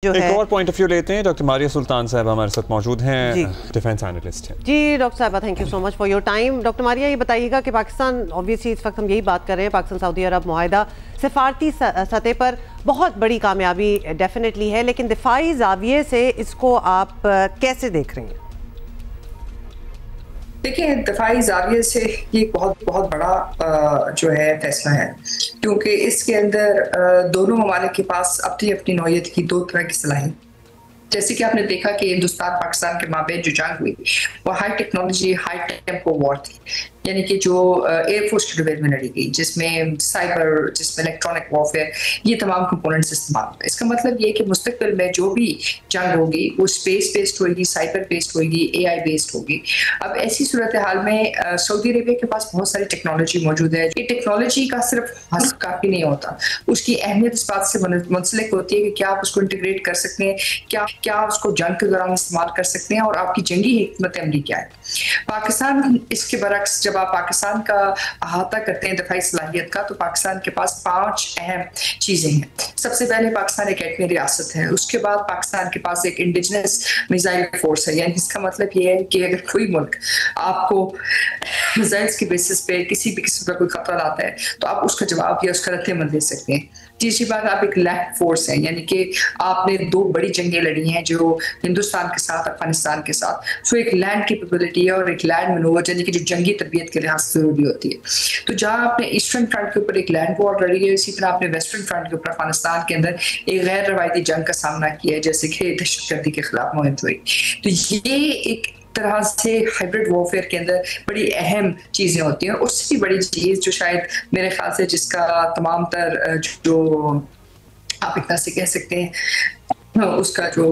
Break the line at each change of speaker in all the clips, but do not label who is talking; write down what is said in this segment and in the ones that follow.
जो
एक
है
और पॉइंट ऑफ व्यू लेते हैं। डॉक्टर मारिया सुल्तान साहब हमारे साथ मौजूद हैं, डिफेंस एनालिस्ट हैं।
जी डॉक्टर साहब, thank you so much for your time. Doctor Maria, ये बताइएगा कि पाकिस्तान, ऑब्वियसली इस वक्त हम यही बात कर रहे हैं, पाकिस्तान सऊदी अरब मुआहिदा सिफारती सतह पर बहुत बड़ी कामयाबी डेफिनेटली है, लेकिन दिफाई जाविये से इसको आप कैसे देख रहे हैं?
देखिए, दफाई जाविये से ये बहुत बहुत बड़ा जो है फैसला है, क्योंकि इसके अंदर दोनों ममालिक के पास अपनी अपनी नौयत की दो तरह की सलाहियत। जैसे कि आपने देखा कि हिंदुस्तान पाकिस्तान के माबेन जो जंग हुई वो high technology high tempo war थी, यानी कि जो एयरफोर्स की डिबेट में लड़ी गई, जिसमें साइबर, जिसमें इलेक्ट्रॉनिक वॉरफेयर, ये तमाम कंपोनेंट्स इस्तेमाल हुए। इसका मतलब ये कि मुस्तकबिल में जो भी जंग होगी वो स्पेस बेस्ड होगी, साइबर बेस्ड होगी, AI बेस्ड होगी। अब ऐसी सूरत हाल में सऊदी अरेबिया के पास बहुत सारी टेक्नोलॉजी मौजूद है। ये टेक्नोलॉजी का सिर्फ हस्ब काफ़ी नहीं होता, उसकी अहमियत इस बात से मुंसलिक होती है कि क्या आप उसको इंटीग्रेट कर सकते हैं, क्या उसको जंग के दौरान इस्तेमाल कर सकते हैं, और आपकी जंगी हिकमत अमली क्या है। पाकिस्तान इसके बरक्स, जब आप पाकिस्तान का अहाता करते हैं दफाई सलाहियत का, तो पाकिस्तान के पास 5 अहम चीज़ें हैं। सबसे पहले पाकिस्तान एक एटमी रियासत है, उसके बाद पाकिस्तान के पास एक इंडिजिनस मिसाइल फोर्स है, यानी इसका मतलब ये है कि अगर कोई मुल्क आपको मिसाइल्स के बेसिस पे किसी भी किस्म का कोई खतरा लाता है तो आप उसका जवाब या उसका रद्द-ए-अमल दे सकते हैं। तीसरी बात, आप एक लैंड फोर्स है, यानी कि आपने 2 बड़ी जंगें लड़ी हैं जो हिंदुस्तान के साथ, अफगानिस्तान के साथ, सो एक लैंड कैपेबिलिटी है और एक लैंड मैनूवर, यानी कि जो जंगी तरबियत के लिहाज से जरूरी होती है। तो जहां आपने ईस्टर्न फ्रंट के ऊपर एक लैंड वॉर लड़ी है, इसी तरह आपने वेस्टर्न फ्रंट के ऊपर अफगानिस्तान के अंदर एक गैर रवायती जंग का सामना किया है, जैसे कि दहशतगर्दी के खिलाफ मुहिम हुई। तो ये एक तरह से हाइब्रिड वॉरफेयर के अंदर बड़ी अहम चीजें होती हैं। उससे भी बड़ी चीज जो शायद मेरे ख्याल से जिसका तमाम तर जो आप एक तरह से कह सकते हैं उसका जो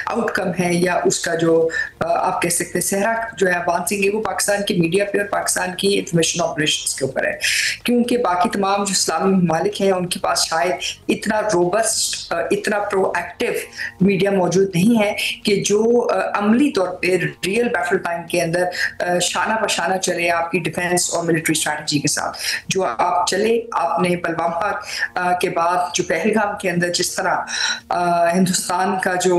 आउटकम है, या उसका जो आप कह सकते हैं सहरा जो है बांसिंग है, वो पाकिस्तान की मीडिया पे और पाकिस्तान की इंफॉर्मेशन ऑपरेशंस के ऊपर है। क्योंकि बाकी तमाम जो इस्लामी ममालिक हैं उनके पास शायद इतना रोबस्ट, इतना प्रोएक्टिव मीडिया मौजूद नहीं है कि जो अमली तौर पर रियल बैटल टाइम के अंदर शाना बशाना चले आपकी डिफेंस और मिलिट्री स्ट्रैटेजी के साथ। जो आप चले, आपने पुलवामा के बाद जो पहलगाम के अंदर जिस तरह हिंदुस्तान का जो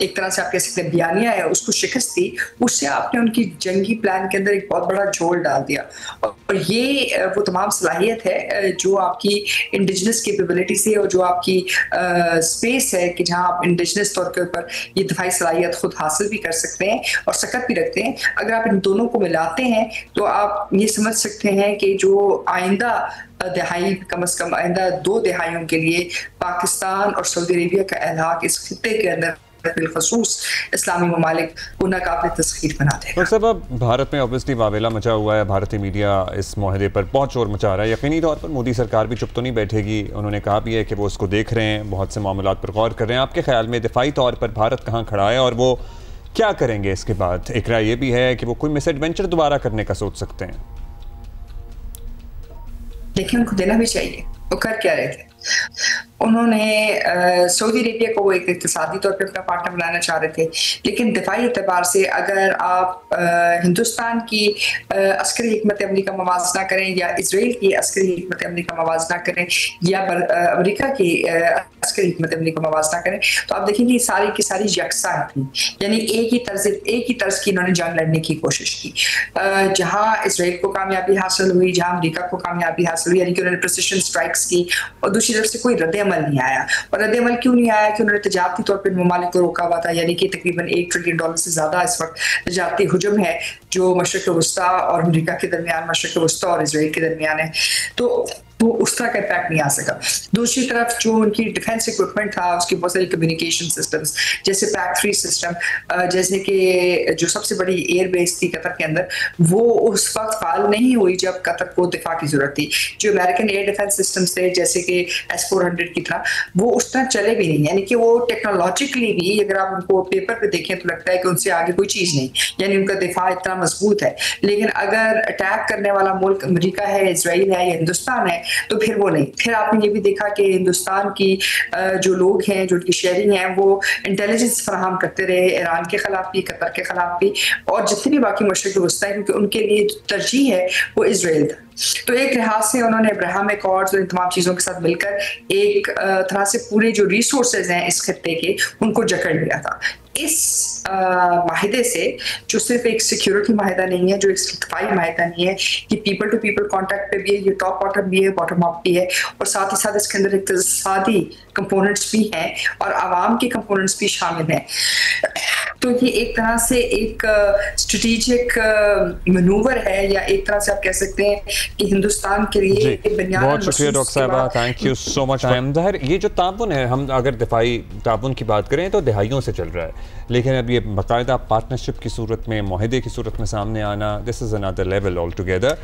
एक तरह से आप कह सकते हैं बयानिया है, उसको शिकस्त दी, उससे आपने उनकी जंगी प्लान के अंदर एक बहुत बड़ा झोल डाल दिया। और ये वो तमाम सलाहियत है जो आपकी इंडिजिनस कैपेबिलिटी से और जो आपकी स्पेस है कि जहां आप इंडिजिनस तौर के ऊपर ये दफाई सलाहियत खुद हासिल भी कर सकते हैं और सकत भी रखते हैं। अगर आप इन दोनों को मिलाते हैं तो आप ये समझ सकते हैं कि जो आइंदा दहाई, कम से कम आइंदा 2 दहाइयों के लिए पाकिस्तान और सऊदी अरेबिया का इलाक़ा इस खित्ते के अंदर बिलखसूस इस्लामी ममालिक को नाकाबिल तस्खीर बना देगा।
डॉक्टर साहब, अब भारत में ऑब्वियसली वावेला मचा हुआ है, भारतीय मीडिया इस मुआहदे पर बहुत शोर मचा रहा है। यकीनी तौर पर मोदी सरकार भी चुप तो नहीं बैठेगी, उन्होंने कहा भी है कि वो उसको देख रहे हैं, बहुत से मामलात पर गौर कर रहे हैं। आपके ख्याल में दिफाई तौर पर भारत कहाँ खड़ा है और वो क्या करेंगे इसके बाद? एक राय ये भी है कि वो कोई मिसएडवेंचर दोबारा करने का सोच सकते हैं।
देखिए, उनको देना भी चाहिए। वो कर क्या रहे थे? उन्होंने सऊदी अरेबिया को वो एक इक़्तिसादी तौर पे अपना पार्टनर बनाना चाह रहे थे, लेकिन दिफाई एतबार से अगर आप हिंदुस्तान की अस्करी हिकमत अमली का मवाजना करें या इसराइल की अस्करी हिकमत अमली का मवाजना करें या अमेरिका की अस्करी हिकमत अमली का मवाजना करें, तो आप देखेंगे सारी की सारी यकसा थी, यानी एक ही तर्ज की इन्होंने जंग लड़ने की कोशिश की। जहाँ इसराइल को कामयाबी हासिल हुई, जहाँ अमेरिका को कामयाबी हासिल हुई, यानी कि उन्होंने प्रिसिशन स्ट्राइक्स की, और दूसरी तरफ से कोई रद्द-ए-अमल नहीं आया। और रद्द-ए-अमल क्यों नहीं आया? कि उन्होंने तजारती तौर पर ममालिक को रोका हुआ था, यानी कि तकरीबन $1 ट्रिलियन से ज्यादा इस वक्त तजारती हुजूम है जो मशरिक़ वस्ता और अमेरिका के दरमियान, मशरिक़ वस्ता और इसराइल के दरमियान है, तो वो उस तरह का इम्पैक्ट नहीं आ सका। दूसरी तरफ जो उनकी डिफेंस इक्विपमेंट था, उसकी बहुत सारी कम्युनिकेशन सिस्टम्स जैसे PAC-3 सिस्टम, जैसे कि जो सबसे बड़ी एयर बेस थी कतर के अंदर, वो उस वक्त फाल नहीं हुई जब कतर को दिफा की जरूरत थी। जो अमेरिकन एयर डिफेंस सिस्टम्स थे जैसे कि S-400 की तरह, वो उस तरह चले भी नहीं, यानी कि वो टेक्नोलॉजिकली भी अगर आप उनको पेपर पे देखें तो लगता है कि उनसे आगे कोई चीज़ नहीं, यानी उनका दिफा इतना मजबूत है। लेकिन अगर अटैक करने वाला मुल्क अमेरिका है, इसराइल है या हिंदुस्तान है, तो फिर वो नहीं। फिर आपने ये भी देखा कि हिंदुस्तान की जो लोग हैं, जो उनकी शेयरिंग है, वो इंटेलिजेंस फराहम करते रहे ईरान के खिलाफ भी, कतर के खिलाफ भी, और जितने भी बाकी मशरिक़ वस्ता है, क्योंकि उनके लिए तरजीह है वो इजराइल था। तो एक लिहाज से उन्होंने अब्राहम अकॉर्ड्स और इन तमाम चीज़ों के साथ मिलकर एक तरह से पूरे जो रिसोर्सेज हैं इस खत्ते के, उनको जकड़ लिया था। इस माहिदे से, जो सिर्फ एक सिक्योरिटी माहिदा नहीं है, जो एक सिक्योरिटी माहिदा नहीं है, कि पीपल टू पीपल कॉन्टैक्ट पे भी है, ये टॉप बॉटम भी है, बॉटम अप भी है, और साथ ही साथ इसके अंदर इक़्तिसादी कंपोनेंट्स भी हैं और आवाम के कंपोनेंट्स भी शामिल हैं। तो ये एक तरह से एक स्ट्रेटेजिक मनूवर है, या एक तरह से आप कह सकते हैं कि हिंदुस्तान के लिए
बहुत शुक्रिया डॉक्टर साहबा, थैंक यू सो मच। ज़ाहिर ये जो ताउन है, हम अगर दिफाई ताउन की बात करें तो दहाइयों से चल रहा है, लेकिन अब ये बाकायदा पार्टनरशिप की सूरत में, मुआहदे की सूरत में सामने आना, this is another level all together.